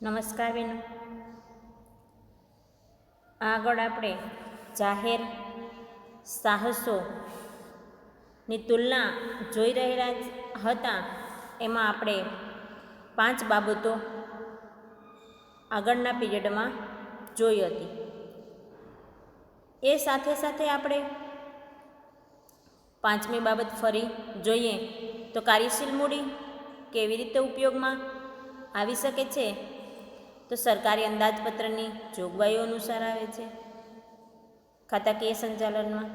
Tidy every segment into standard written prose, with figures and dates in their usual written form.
નમસ્કાર બેનો. આગળ આપણે જાહેર સાહસોની તુલના જોઈ રહેલા હતા. એમાં આપણે 5 બાબતો આગળના પીરિયડમાં જોઈ હતી. એ સાથે સાથે આપણે 5મી બાબત ફરી જોઈએ તો કાર્યશીલ મૂડી કેવી રીતે ઉપયોગમાં આવી શકે છે. તો સરકારી અંદાજપત્રની જોગવાઈઓ અનુસાર આવે છે. ખાતાકીય સંચાલનમાં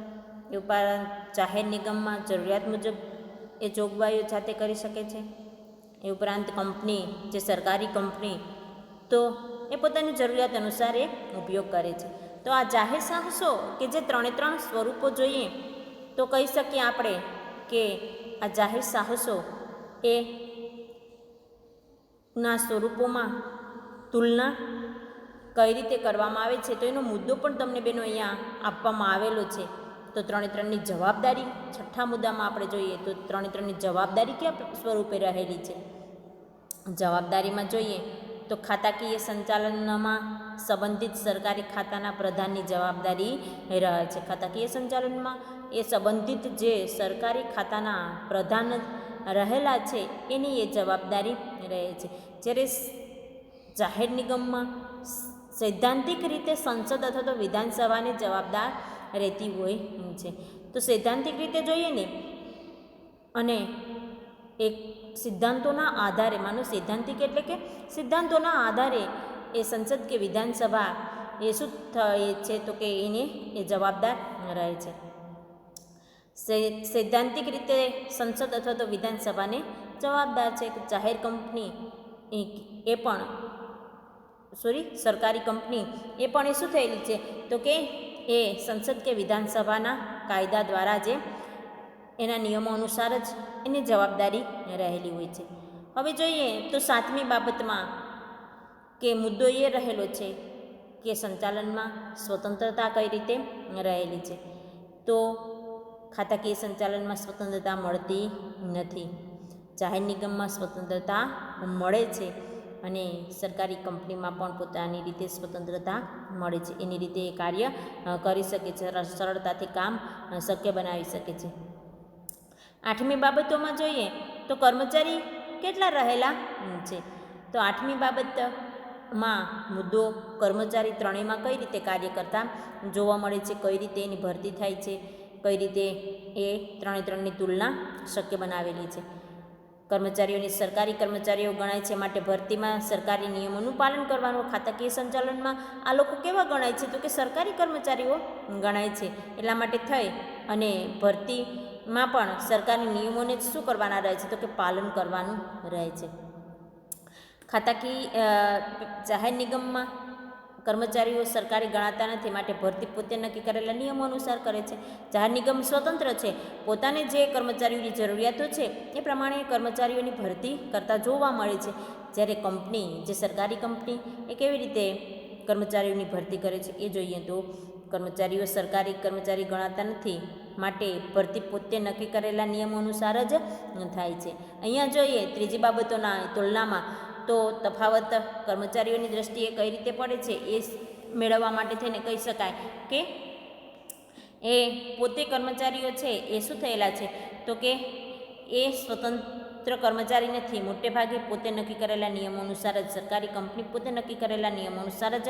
એ ઉપરાંત જાહેર નિગમમાં જરૂરિયાત મુજબ એ જોગવાઈઓ જાતે કરી શકે છે. એ ઉપરાંત કંપની જે સરકારી કંપની તો એ પોતાની જરૂરિયાત અનુસાર એ ઉપયોગ કરે છે. તો આ જાહેર સાહસો કે જે 3 સ્વરૂપો જોઈએ તો કહી શકીએ આપણે કે આ જાહેર સાહસો એ ના સ્વરૂપોમાં તુલના કઈ રીતે કરવામાં આવે છે તો એનો મુદ્દો પણ તમને બેનો અહીંયા આપવામાં આવેલો છે. તો 3ની જવાબદારી 6થા મુદ્દામાં આપણે જોઈએ તો 3ની જવાબદારી કયા સ્વરૂપે રહેલી છે. જવાબદારીમાં જોઈએ તો ખાતાકીય સંચાલનમાં સંબંધિત સરકારી ખાતાના પ્રધાનની જવાબદારી રહે છે. ખાતાકીય સંચાલનમાં એ સંબંધિત જે સરકારી ખાતાના પ્રધાન રહેલા છે એની એ જવાબદારી રહે છે. જ્યારે જાહેર નિગમમાં સૈદ્ધાંતિક રીતે સંસદ અથવા તો વિધાનસભાને જવાબદાર રહેતી હોય છે. તો સૈદ્ધાંતિક રીતે જોઈએ ને અને એક સિદ્ધાંતોના આધારે માનો સૈદ્ધાંતિક એટલે કે સિદ્ધાંતોના આધારે એ સંસદ કે વિધાનસભા એ શું થાય છે તો કે એને એ જવાબદાર રહે છે. સૈદ્ધાંતિક રીતે સંસદ અથવા તો વિધાનસભાને જવાબદાર છે. જાહેર કંપની એ પણ સરકારી કંપની એ પણ એ શું થયેલી છે તો કે એ સંસદ કે વિધાનસભાના કાયદા દ્વારા જે એના નિયમો અનુસાર જ એની જવાબદારી રહેલી હોય છે. હવે જોઈએ તો 7મી બાબતમાં કે મુદ્દો એ રહેલો છે કે સંચાલનમાં સ્વતંત્રતા કઈ રીતે રહેલી છે. તો ખાતાકીય સંચાલનમાં સ્વતંત્રતા મળતી નથી. જાહેર નિગમમાં સ્વતંત્રતા મળે છે અને સરકારી કંપનીમાં પણ પોતાની રીતે સ્વતંત્રતા મળે છે. એની રીતે એ કાર્ય કરી શકે છે, સરળતાથી કામ શક્ય બનાવી શકે છે. 8મી બાબતોમાં જોઈએ તો કર્મચારી કેટલા રહેલા છે. તો 8મી બાબતમાં મુદ્દો કર્મચારી ત્રણેયમાં કઈ રીતે કાર્ય કરતા જોવા મળે છે, કઈ રીતે એની ભરતી થાય છે, કઈ રીતે એ 3ની તુલના શક્ય બનાવેલી છે. કર્મચારીઓની સરકારી કર્મચારીઓ ગણાય છે માટે ભરતીમાં સરકારી નિયમોનું પાલન કરવાનું. ખાતાકીય સંચાલનમાં આ લોકો કેવા ગણાય છે તો કે સરકારી કર્મચારીઓ ગણાય છે. એટલા માટે થઈ અને ભરતીમાં પણ સરકારી નિયમોને જ શું કરવાના રહે છે તો કે પાલન કરવાનું રહે છે. ખાતાકીય જાહેર નિગમમાં કર્મચારીઓ સરકારી ગણાતા નથી માટે ભરતી પોતે નક્કી કરેલા નિયમો અનુસાર કરે છે. જાહેર નિગમ સ્વતંત્ર છે, પોતાને જે કર્મચારીઓની જરૂરિયાતો છે એ પ્રમાણે કર્મચારીઓની ભરતી કરતા જોવા મળે છે. જ્યારે કંપની જે સરકારી કંપની એ કેવી રીતે કર્મચારીઓની ભરતી કરે છે એ જોઈએ તો કર્મચારીઓ સરકારી કર્મચારી ગણાતા નથી માટે ભરતી પોતે નક્કી કરેલા નિયમો અનુસાર જ થાય છે. અહીંયા જોઈએ 3જી બાબતોના તુલનામાં તો તફાવત કર્મચારીઓની દ્રષ્ટિએ કઈ રીતે પડે છે એ મેળવવા માટે થઈને કહી શકાય કે એ પોતે કર્મચારીઓ છે એ શું થયેલા છે તો કે એ સ્વતંત્ર કર્મચારી નથી. મોટે ભાગે પોતે નક્કી કરેલા નિયમો અનુસાર જ સરકારી કંપની પોતે નક્કી કરેલા નિયમો અનુસાર જ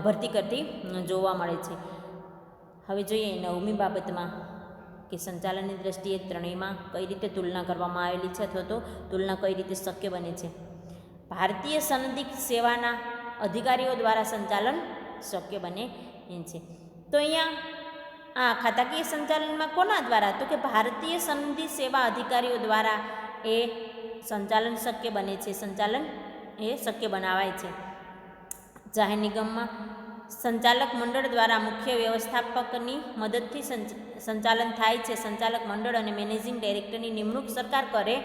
ભરતી કરતી જોવા મળે છે. હવે જોઈએ 9મી બાબતમાં કે સંચાલનની દ્રષ્ટિએ ત્રણેયમાં કઈ રીતે તુલના કરવામાં આવેલી છે અથવા તો તુલના કઈ રીતે શક્ય બને છે. ભારતીય સનદી સેવાના અધિકારીઓ દ્વારા સંચાલન શક્ય બને છે. તો અહીંયા આ ખાતાકીય સંચાલનમાં કોના દ્વારા તો કે ભારતીય સનદી સેવા અધિકારીઓ દ્વારા એ સંચાલન શક્ય બને છે, સંચાલન એ શક્ય બનાવાય છે. જાહેર નિગમમાં સંચાલક મંડળ દ્વારા મુખ્ય વ્યવસ્થાપકની મદદથી સંચાલન થાય છે. સંચાલક મંડળ અને મેનેજિંગ ડાયરેક્ટરની નિમણૂક સરકાર કરે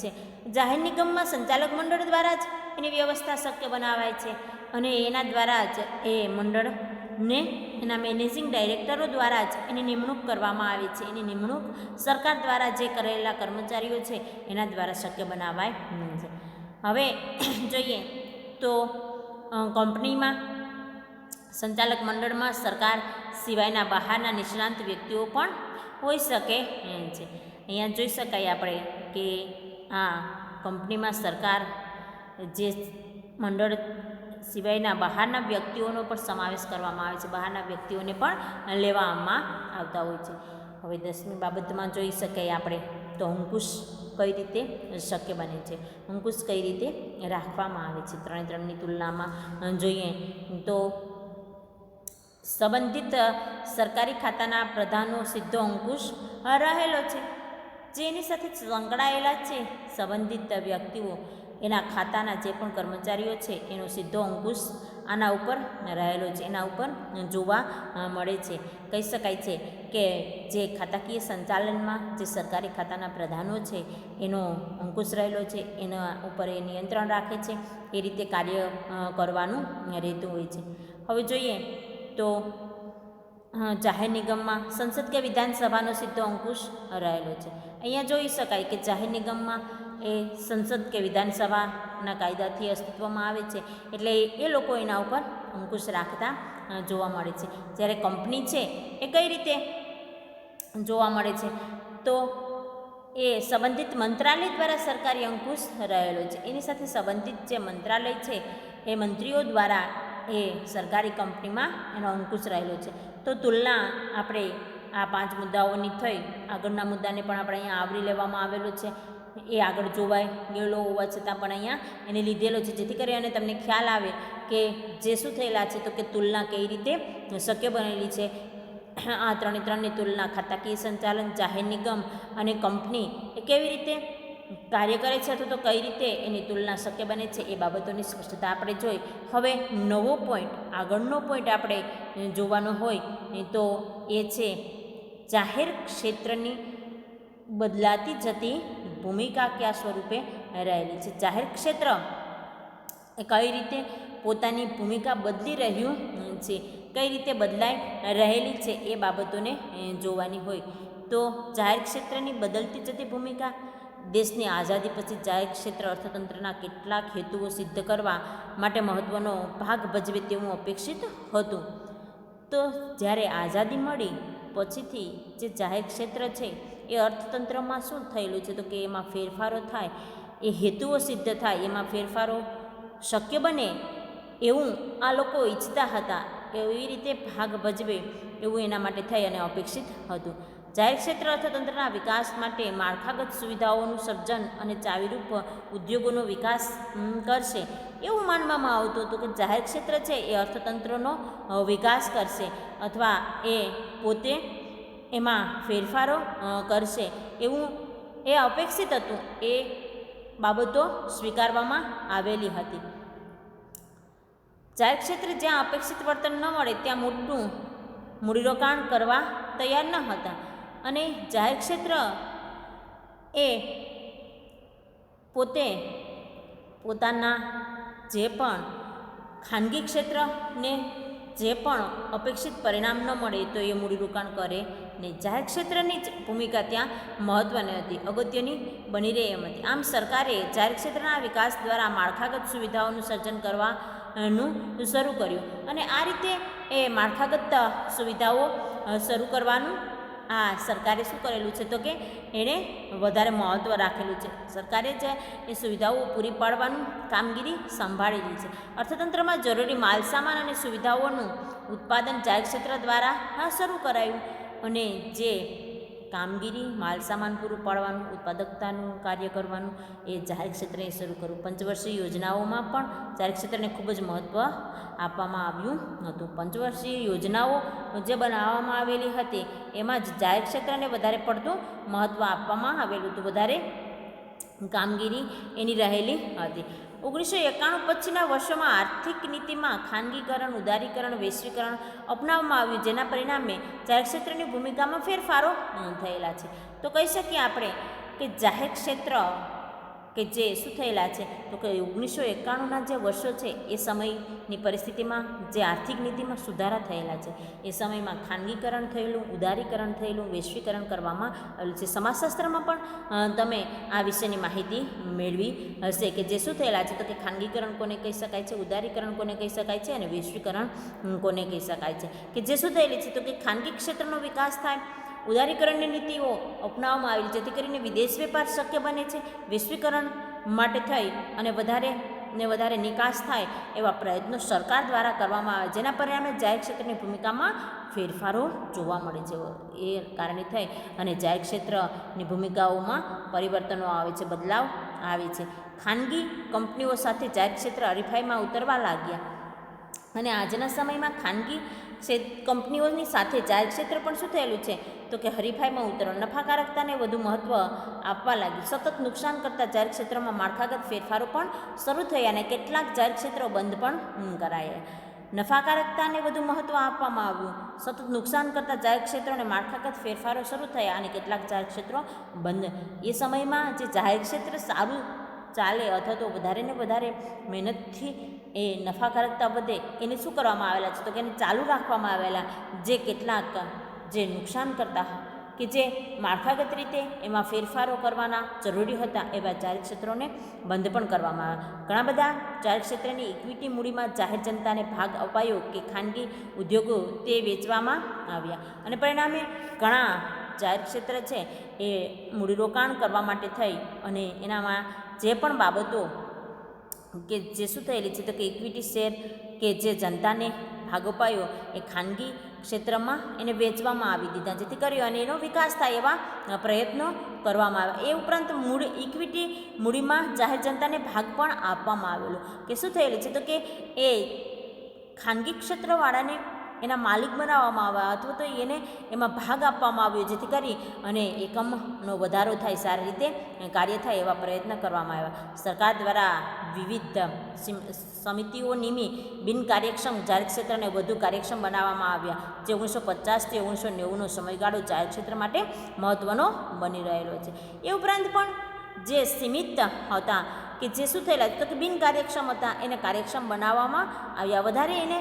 છે. જાહેર નિગમમાં સંચાલક મંડળ દ્વારા જ એની વ્યવસ્થા શક્ય બનાવાય છે અને એના દ્વારા જ એ મંડળને એના મેનેજિંગ ડાયરેક્ટરો દ્વારા જ એની નિમણૂક કરવામાં આવે છે. એની નિમણૂક સરકાર દ્વારા જે કરેલા કર્મચારીઓ છે એના દ્વારા શક્ય બનાવાય છે. હવે જોઈએ તો કંપનીમાં સંચાલક મંડળમાં સરકાર સિવાયના બહારના નિષ્ણાંત વ્યક્તિઓ પણ હોઈ શકે છે. અહીંયા જોઈ શકાય આપણે કે આ કંપનીમાં સરકાર જે મંડળ સિવાયના બહારના વ્યક્તિઓનો પણ સમાવેશ કરવામાં આવે છે, બહારના વ્યક્તિઓને પણ લેવામાં આવતા હોય છે. હવે 10મી બાબતમાં જોઈ શકાય આપણે તો અંકુશ કઈ રીતે શક્ય બને છે, અંકુશ કઈ રીતે રાખવામાં આવે છે. 3-3ની તુલનામાં જોઈએ તો સંબંધિત સરકારી ખાતાના પ્રધાનનો સીધો અંકુશ રહેલો છે. જેની સાથે સંકળાયેલા છે સંબંધિત વ્યક્તિઓ, એના ખાતાના જે પણ કર્મચારીઓ છે એનો સીધો અંકુશ આના ઉપર રહેલો છે, એના ઉપર જોવા મળે છે. કહી શકાય છે કે જે ખાતાકીય સંચાલનમાં જે સરકારી ખાતાના પ્રધાનો છે એનો અંકુશ રહેલો છે, એના ઉપર એ નિયંત્રણ રાખે છે, એ રીતે કાર્ય કરવાનું રહેતું હોય છે. હવે જોઈએ તો જાહેર નિગમમાં સંસદ કે વિધાનસભાનો સીધો અંકુશ રહેલો છે. અહીંયા જોઈ શકાય કે જાહેર નિગમમાં એ સંસદ કે વિધાનસભાના કાયદાથી અસ્તિત્વમાં આવે છે, એટલે એ લોકો એના ઉપર અંકુશ રાખતા જોવા મળે છે. જ્યારે કંપની છે એ કઈ રીતે જોવા મળે છે તો એ સંબંધિત મંત્રાલય દ્વારા સરકારી અંકુશ રહેલો છે. એની સાથે સંબંધિત જે મંત્રાલય છે એ મંત્રીઓ દ્વારા એ સરકારી કંપનીમાં એનો અંકુશ રહેલો છે. તો તુલના આપણે આ 5 મુદ્દાઓની થઈ, આગળના મુદ્દાને પણ આપણે અહીંયા આવરી લેવામાં આવેલો છે. એ આગળ જોવાય ગયેલો હોવા છતાં પણ અહીંયા એને લીધેલો છે, જેથી કરી અને તમને ખ્યાલ આવે કે જે શું થયેલા છે તો કે તુલના કઈ રીતે શક્ય બનેલી છે. આ 3-3ની તુલના, ખાતાકીય સંચાલન, જાહેર નિગમ અને કંપની એ કેવી રીતે કાર્ય કરે છે અથવા તો કઈ રીતે એની તુલના શક્ય બને છે એ બાબતોની સ્પષ્ટતા આપણે જોઈ. હવે નવો પોઈન્ટ, આગળનો પોઈન્ટ આપણે જોવાનો હોય તો એ છે જાહેર ક્ષેત્રની બદલાતી જતી ભૂમિકા કયા સ્વરૂપે રહેલી છે. જાહેર ક્ષેત્ર એ કઈ રીતે પોતાની ભૂમિકા બદલી રહ્યું છે, કઈ રીતે બદલાઈ રહેલી છે એ બાબતોને જોવાની હોય. તો જાહેર ક્ષેત્રની બદલતી જતી ભૂમિકા, દેશની આઝાદી પછી જાહેર ક્ષેત્ર અર્થતંત્રના કેટલાક હેતુઓ સિદ્ધ કરવા માટે મહત્ત્વનો ભાગ ભજવે તેવું અપેક્ષિત હતું. તો જ્યારે આઝાદી મળી પછીથી જે જાહેર ક્ષેત્ર છે એ અર્થતંત્રમાં શું થયેલું છે તો કે એમાં ફેરફારો થાય, એ હેતુઓ સિદ્ધ થાય, એમાં ફેરફારો શક્ય બને એવું આ લોકો ઈચ્છતા હતા, એવી રીતે ભાગ ભજવે એવું એના માટે થઈ અને અપેક્ષિત હતું. જાહેર ક્ષેત્ર અર્થતંત્રના વિકાસ માટે માળખાગત સુવિધાઓનું સર્જન અને ચાવીરૂપ ઉદ્યોગોનો વિકાસ કરશે એવું માનવામાં આવતું હતું કે જાહેર ક્ષેત્ર છે એ અર્થતંત્રનો વિકાસ કરશે અથવા એ પોતે એમાં ફેરફારો કરશે એવું એ અપેક્ષિત હતું. એ બાબતો સ્વીકારવામાં આવેલી હતી. જાહેર ક્ષેત્ર જ્યાં અપેક્ષિત વર્તન ન મળે ત્યાં મોટું મૂડીરોકાણ કરવા તૈયાર ન હતા અને જાહેર ક્ષેત્ર એ પોતે પોતાના જે પણ ખાનગી ક્ષેત્રને જે પણ અપેક્ષિત પરિણામ ન મળે તો એ મૂડીરોકાણ કરે નહીં. જાહેર ક્ષેત્રની જ ભૂમિકા ત્યાં મહત્ત્વની હતી, અગત્યની બની રહે એમ હતી. આમ સરકારે જાહેર ક્ષેત્રના વિકાસ દ્વારા માળખાગત સુવિધાઓનું સર્જન કરવાનું શરૂ કર્યું અને આ રીતે એ માળખાગત સુવિધાઓ શરૂ કરવાનું આ સરકારે શું કરેલું છે તો કે એણે વધારે મહત્ત્વ રાખેલું છે. સરકારે જ એ સુવિધાઓ પૂરી પાડવાનું કામગીરી સંભાળેલી છે. અર્થતંત્રમાં જરૂરી માલસામાન અને સુવિધાઓનું ઉત્પાદન જાહેર ક્ષેત્ર દ્વારા શરૂ કરાયું અને જે કામગીરી, માલસામાન પૂરું પાડવાનું, ઉત્પાદકતાનું કાર્ય કરવાનું એ જાહેર ક્ષેત્રે શરૂ કરવું. પંચવર્ષીય યોજનાઓમાં પણ જાહેર ક્ષેત્રને ખૂબ જ મહત્ત્વ આપવામાં આવ્યું હતું. પંચવર્ષીય યોજનાઓ જે બનાવવામાં આવેલી હતી એમાં જ જાહેર ક્ષેત્રને વધારે પડતું મહત્ત્વ આપવામાં આવેલું હતું, વધારે કામગીરી એની રહેલી હતી. 1991 પછીના વર્ષોમાં આર્થિક નીતિમાં ખાનગીકરણ, ઉદારીકરણ, વૈશ્વિકરણ અપનાવવામાં આવ્યું, જેના પરિણામે જાહેર ક્ષેત્રની ભૂમિકામાં ફેરફારો થયેલા છે. તો કહી શકીએ આપણે કે જાહેર ક્ષેત્ર કે જે શું થયેલા છે તો કે 1991ના જે વર્ષો છે એ સમયની પરિસ્થિતિમાં જે આર્થિક નીતિમાં સુધારા થયેલા છે. એ સમયમાં ખાનગીકરણ થયેલું, ઉદારીકરણ થયેલું, વૈશ્વિકરણ કરવામાં આવેલું છે. સમાજશાસ્ત્રમાં પણ તમે આ વિશેની માહિતી મેળવી હશે કે જે શું થયેલા છે તો કે ખાનગીકરણ કોને કહી શકાય છે, ઉદારીકરણ કોને કહી શકાય છે અને વૈશ્વિકરણ કોને કહી શકાય છે. કે જે શું થયેલી છે તો કે ખાનગી ક્ષેત્રનો વિકાસ થાય, ઉદારીકરણની નીતિઓ અપનાવવામાં આવેલી જેથી કરીને વિદેશ વેપાર શક્ય બને છે, વૈશ્વિકરણ માટે થઈ અને વધારે નિકાસ થાય એવા પ્રયત્નો સરકાર દ્વારા કરવામાં આવે, જેના પરિણામે જાહેર ક્ષેત્રની ભૂમિકામાં ફેરફારો જોવા મળે છે. એ કારણે થઈ અને જાહેર ક્ષેત્રની ભૂમિકાઓમાં પરિવર્તનો આવે છે, બદલાવ આવે છે. ખાનગી કંપનીઓ સાથે જાહેર ક્ષેત્ર હરીફાઈમાં ઉતરવા લાગ્યા અને આજના સમયમાં ખાનગી કંપનીઓની સાથે જાહેર ક્ષેત્ર પણ શું થયેલું છે તો કે હરીફાઈમાં ઉતરવા, નફાકારકતાને વધુ મહત્ત્વ આપવા લાગ્યું. સતત નુકસાન કરતા જાહેર ક્ષેત્રમાં માળખાગત ફેરફારો પણ શરૂ થયા અને કેટલાક જાહેર ક્ષેત્રો બંધ પણ કરાયા. નફાકારકતાને વધુ મહત્ત્વ આપવામાં આવ્યું, સતત નુકસાન કરતા જાહેર ક્ષેત્રોને માળખાગત ફેરફારો શરૂ થયા અને કેટલાક જાહેર ક્ષેત્રો બંધ. એ સમયમાં જે જાહેર ક્ષેત્ર સારું ચાલે અથવા તો વધારે ને વધારે મહેનતથી એ નફાકારકતા વધે એને શું કરવામાં આવેલા છે તો કે એને ચાલુ રાખવામાં આવેલા જે કેટલાક જે નુકસાન કરતા કે જે માળખાગત રીતે એમાં ફેરફારો કરવાના જરૂરી હતા એવા જાહેર ક્ષેત્રોને બંધ પણ કરવામાં આવ્યા. ઘણા બધા જાહેર ક્ષેત્રની ઇક્વિટી મૂડીમાં જાહેર જનતાને ભાગ અપાયો કે ખાનગી ઉદ્યોગો તે વેચવામાં આવ્યા અને પરિણામે ઘણા જાહેર ક્ષેત્ર છે એ મૂડીરોકાણ કરવા માટે થઈ અને એનામાં જે પણ બાબતો કે જે શું થયેલી છે તો કે ઇક્વિટી શેર કે જે જનતાને ભાગ અપાયો એ ખાનગી ક્ષેત્રમાં એને વેચવામાં આવી દીધા જેથી કર્યો અને એનો વિકાસ થાય એવા પ્રયત્નો કરવામાં આવ્યા. એ ઉપરાંત ઇક્વિટી મૂડીમાં જાહેર જનતાને ભાગ પણ આપવામાં આવેલો કે શું થયેલું છે તો કે એ ખાનગી ક્ષેત્રવાળાને એના માલિક બનાવવામાં આવ્યા અથવા તો એને એમાં ભાગ આપવામાં આવ્યો જેથી કરી અને એકમનો વધારો થાય, સારી રીતે કાર્ય થાય એવા પ્રયત્ન કરવામાં આવ્યા. સરકાર દ્વારા વિવિધ સમિતિઓ નિમી બિનકાર્યક્ષમ જાહેર ક્ષેત્રને વધુ કાર્યક્ષમ બનાવવામાં આવ્યા જે 1950થી 1990નો સમયગાળો જાહેર ક્ષેત્ર માટે મહત્ત્વનો બની રહેલો છે. એ ઉપરાંત પણ જે સીમિત હતા કે જે શું થયેલા તો કે બિનકાર્યક્ષમ હતા એને કાર્યક્ષમ બનાવવામાં આવ્યા. વધારે એને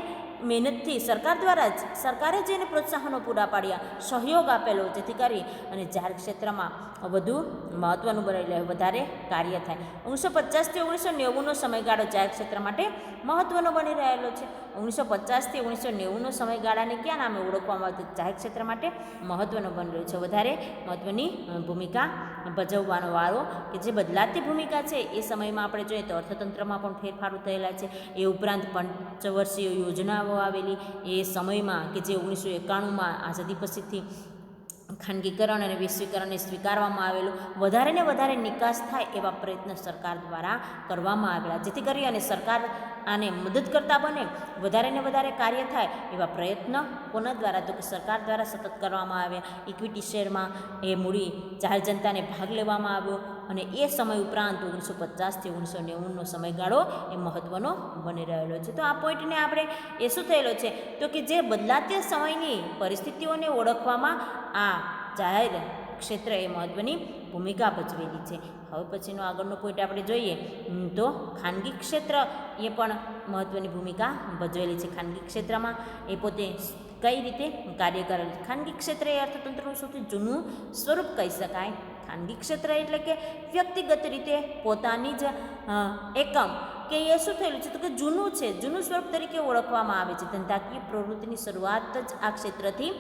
મહેનતથી સરકારે જ એને પ્રોત્સાહનો પૂરા પાડ્યા, સહયોગ આપેલો જેથી કરી અને જાહેર ક્ષેત્રમાં વધુ મહત્ત્વનું બનેલું વધારે કાર્ય થાય. 1950થી 1990નો સમયગાળો જાહેર ક્ષેત્ર માટે મહત્ત્વનો બની રહેલો છે. 1950થી 1990નો સમયગાળાને ક્યાં નામે ઓળખવામાં આવતું? જાહેર ક્ષેત્ર માટે મહત્ત્વનો બની રહ્યો છે, વધારે મહત્ત્વની ભૂમિકા ભજવવાનો વારો કે જે બદલાતી ભૂમિકા છે એ સમયમાં આપણે જોઈએ તો અર્થતંત્રમાં પણ ફેરફારો થયેલા છે. એ ઉપરાંત પંચવર્ષીય યોજનાઓ આવેલી એ સમયમાં કે જે 1991માં આઝાદી પછીથી ખાનગીકરણ અને વૈશ્વિકરણને સ્વીકારવામાં આવેલું, વધારે ને વધારે નિકાસ થાય એવા પ્રયત્ન સરકાર દ્વારા કરવામાં આવેલા જેથી કરી અને સરકાર આને મદદ કરતા બને, વધારે ને વધારે કાર્ય થાય એવા પ્રયત્ન કોના દ્વારા તો કે સરકાર દ્વારા સતત કરવામાં આવ્યા. ઇક્વિટી શેરમાં એ મૂડી જાહેર જનતાને ભાગ લેવામાં આવ્યો અને એ સમય ઉપરાંત 1950થી 1990નો સમયગાળો એ મહત્ત્વનો બની રહેલો છે. તો આ પોઈન્ટને આપણે એ શું થયેલો છે તો કે જે બદલાતી સમયની પરિસ્થિતિઓને ઓળખવામાં આ જાહેર ક્ષેત્ર એ મહત્ત્વની ભૂમિકા ભજવેલી છે. હવે પછીનો આગળનો પોઈન્ટ આપણે જોઈએ તો ખાનગી ક્ષેત્ર એ પણ મહત્ત્વની ભૂમિકા ભજવેલી છે. ખાનગી ક્ષેત્રમાં એ પોતે કઈ રીતે કાર્ય કરે છે? ખાનગી ક્ષેત્ર એ અર્થતંત્રનું સૌથી જૂનું સ્વરૂપ કહી શકાય. ખાનગી ક્ષેત્ર એટલે કે વ્યક્તિગત રીતે પોતાની જ એકમ કે એ શું થયેલું છે તો કે જૂનું છે, જૂનું સ્વરૂપ તરીકે ઓળખવામાં આવે છે. ધંધાકીય પ્રવૃત્તિની શરૂઆત જ આ ક્ષેત્રથી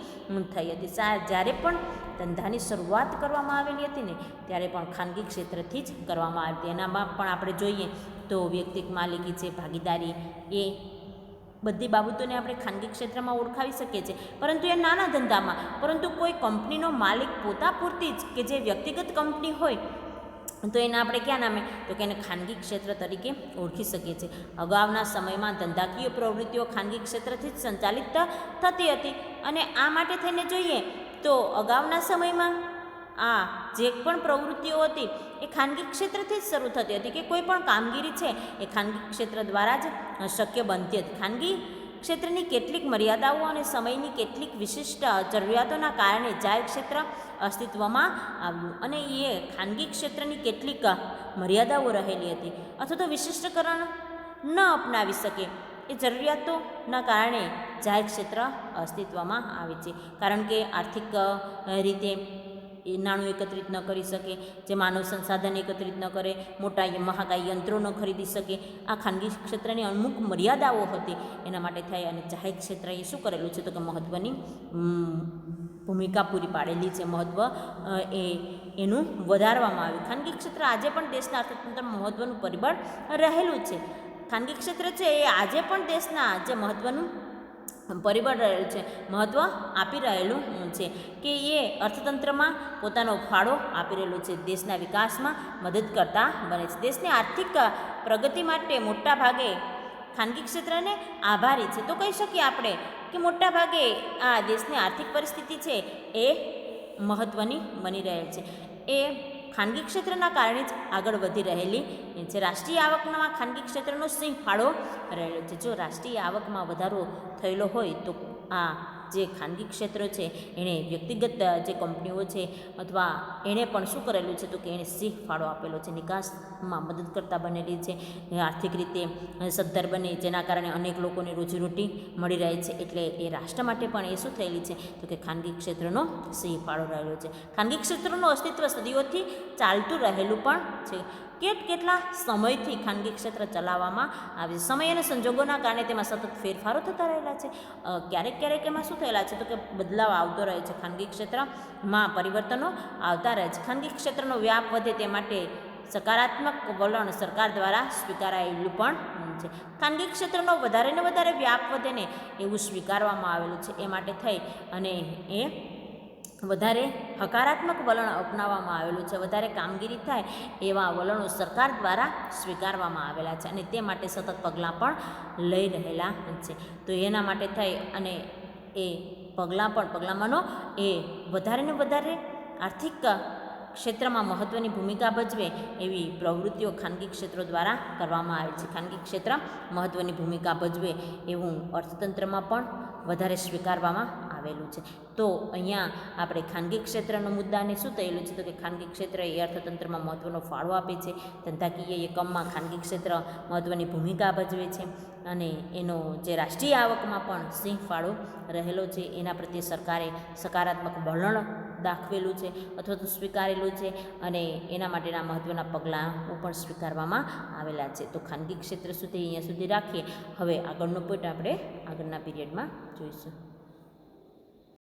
થઈ હતી. જ્યારે પણ ધંધાની શરૂઆત કરવામાં આવેલી હતી ને ત્યારે પણ ખાનગી ક્ષેત્રથી જ કરવામાં આવી હતી. એનામાં પણ આપણે જોઈએ તો વ્યક્તિગત માલિકી છે, ભાગીદારી, એ બધી બાબતોને આપણે ખાનગી ક્ષેત્રમાં ઓળખાવી શકીએ છીએ. પરંતુ એ નાના ધંધામાં, પરંતુ કોઈ કંપનીનો માલિક પોતા પૂરતી જ કે જે વ્યક્તિગત કંપની હોય તો એને આપણે ક્યાં નામે તો કે એને ખાનગી ક્ષેત્ર તરીકે ઓળખી શકીએ છીએ. અગાઉના સમયમાં ધંધાકીય પ્રવૃત્તિઓ ખાનગી ક્ષેત્રથી જ સંચાલિત થતી હતી અને આ માટે થઈને જોઈએ તો અગાઉના સમયમાં આ જે પણ પ્રવૃત્તિઓ હતી એ ખાનગી ક્ષેત્રથી જ શરૂ થતી હતી કે કોઈ પણ કામગીરી છે એ ખાનગી ક્ષેત્ર દ્વારા જ શક્ય બનતી હતી. ખાનગી ક્ષેત્રની કેટલીક મર્યાદાઓ અને સમયની કેટલીક વિશિષ્ટ જરૂરિયાતોના કારણે જાહેર ક્ષેત્ર અસ્તિત્વમાં આવ્યું અને એ ખાનગી ક્ષેત્રની કેટલીક મર્યાદાઓ રહેલી હતી અથવા તો વિશિષ્ટકરણ ન અપનાવી શકે એ જરૂરિયાતોના કારણે જાહેર ક્ષેત્ર અસ્તિત્વમાં આવે છે. કારણ કે આર્થિક રીતે એ નાણું એકત્રિત ન કરી શકે, જે માનવ સંસાધન એકત્રિત ન કરે, મોટા મહાકાય યંત્રો ન ખરીદી શકે, આ ખાનગી ક્ષેત્રની અમુક મર્યાદાઓ હતી એના માટે થઈ અને જાહેર ક્ષેત્રએ શું કરેલું છે તો કે મહત્ત્વની ભૂમિકા પૂરી પાડેલી છે. મહત્ત્વ એનું વધારવામાં આવ્યું. ખાનગી ક્ષેત્ર આજે પણ દેશના અર્થતંત્રમાં મહત્ત્વનું પરિબળ રહેલું છે. ખાનગી ક્ષેત્ર છે એ આજે પણ દેશના જે મહત્ત્વનું પરિબળ રહેલું છે, મહત્ત્વ આપી રહેલું છે કે એ અર્થતંત્રમાં પોતાનો ફાળો આપી રહેલો છે, દેશના વિકાસમાં મદદ કરતા બને છે. દેશની આર્થિક પ્રગતિ માટે મોટા ભાગે ખાનગી ક્ષેત્રને આભારી છે. તો કહી શકીએ આપણે કે મોટા ભાગે આ દેશની આર્થિક પરિસ્થિતિ છે એ મહત્ત્વની બની રહેલ છે. એ ખાનગી ક્ષેત્રના કારણે જ આગળ વધી રહેલી છે. રાષ્ટ્રીય આવકમાં ખાનગી ક્ષેત્રનો સિંહ ફાળો રહેલો છે. જો રાષ્ટ્રીય આવકમાં વધારો થયેલો હોય તો આ જે ખાનગી ક્ષેત્ર છે એણે વ્યક્તિગત જે કંપનીઓ છે અથવા એણે પણ શું કરેલું છે તો કે એણે સિંહ ફાળો આપેલો છે, નિકાસમાં મદદ કરતા બનેલી છે, આર્થિક રીતે સદ્ધર બને, જેના કારણે અનેક લોકોને રોજીરોટી મળી રહે છે. એટલે એ રાષ્ટ્ર માટે પણ એ શું થયેલી છે તો કે ખાનગી ક્ષેત્રનો સિંહ ફાળો રહેલો છે. ખાનગી ક્ષેત્રનું અસ્તિત્વ સદીઓથી ચાલતું રહેલું પણ છે. કેટલા સમયથી ખાનગી ક્ષેત્ર ચલાવવામાં આવે છે. સમય અને સંજોગોના કારણે તેમાં સતત ફેરફારો થતા રહેલા છે. ક્યારેક એમાં શું થયેલા છે તો કે બદલાવ આવતો રહે છે. ખાનગી ક્ષેત્રમાં પરિવર્તનો આવતા રહે છે. ખાનગી ક્ષેત્રનો વ્યાપ વધે તે માટે સકારાત્મક વલણ સરકાર દ્વારા સ્વીકારાયેલું પણ છે. ખાનગી ક્ષેત્રનો વધારે ને વધારે વ્યાપ વધે ને એવું સ્વીકારવામાં આવેલું છે. એ માટે થઈ અને એ વધારે હકારાત્મક વલણ અપનાવવામાં આવેલું છે. વધારે કામગીરી થાય એવા વલણો સરકાર દ્વારા સ્વીકારવામાં આવેલા છે અને તે માટે સતત પગલાં પણ લઈ રહેલા છે. તો એના માટે થઈ અને એ પગલાંમાંનો એ વધારે ને વધારે આર્થિક ક્ષેત્રમાં મહત્ત્વની ભૂમિકા ભજવે એવી પ્રવૃત્તિઓ ખાનગી ક્ષેત્રો દ્વારા કરવામાં આવે છે. ખાનગી ક્ષેત્ર મહત્ત્વની ભૂમિકા ભજવે એવું અર્થતંત્રમાં પણ વધારે સ્વીકારવામાં આવેલું છે. તો અહીંયા આપણે ખાનગી ક્ષેત્રના મુદ્દાને શું થયેલું છે તો કે ખાનગી ક્ષેત્ર એ અર્થતંત્રમાં મહત્ત્વનો ફાળો આપે છે. ધંધાકીય એકમમાં ખાનગી ક્ષેત્ર મહત્ત્વની ભૂમિકા ભજવે છે અને એનો જે રાષ્ટ્રીય આવકમાં પણ સિંહ ફાળો રહેલો છે. એના પ્રત્યે સરકારે સકારાત્મક વલણ દાખવેલું છે અથવા તો સ્વીકારેલું છે અને એના માટેના મહત્ત્વના પગલાંઓ પણ સ્વીકારવામાં આવેલા છે. તો ખાનગી ક્ષેત્ર સુધી અહીંયા સુધી રાખીએ. હવે આગળનો પોઈન્ટ આપણે આગળના પીરિયડમાં જોઈશું.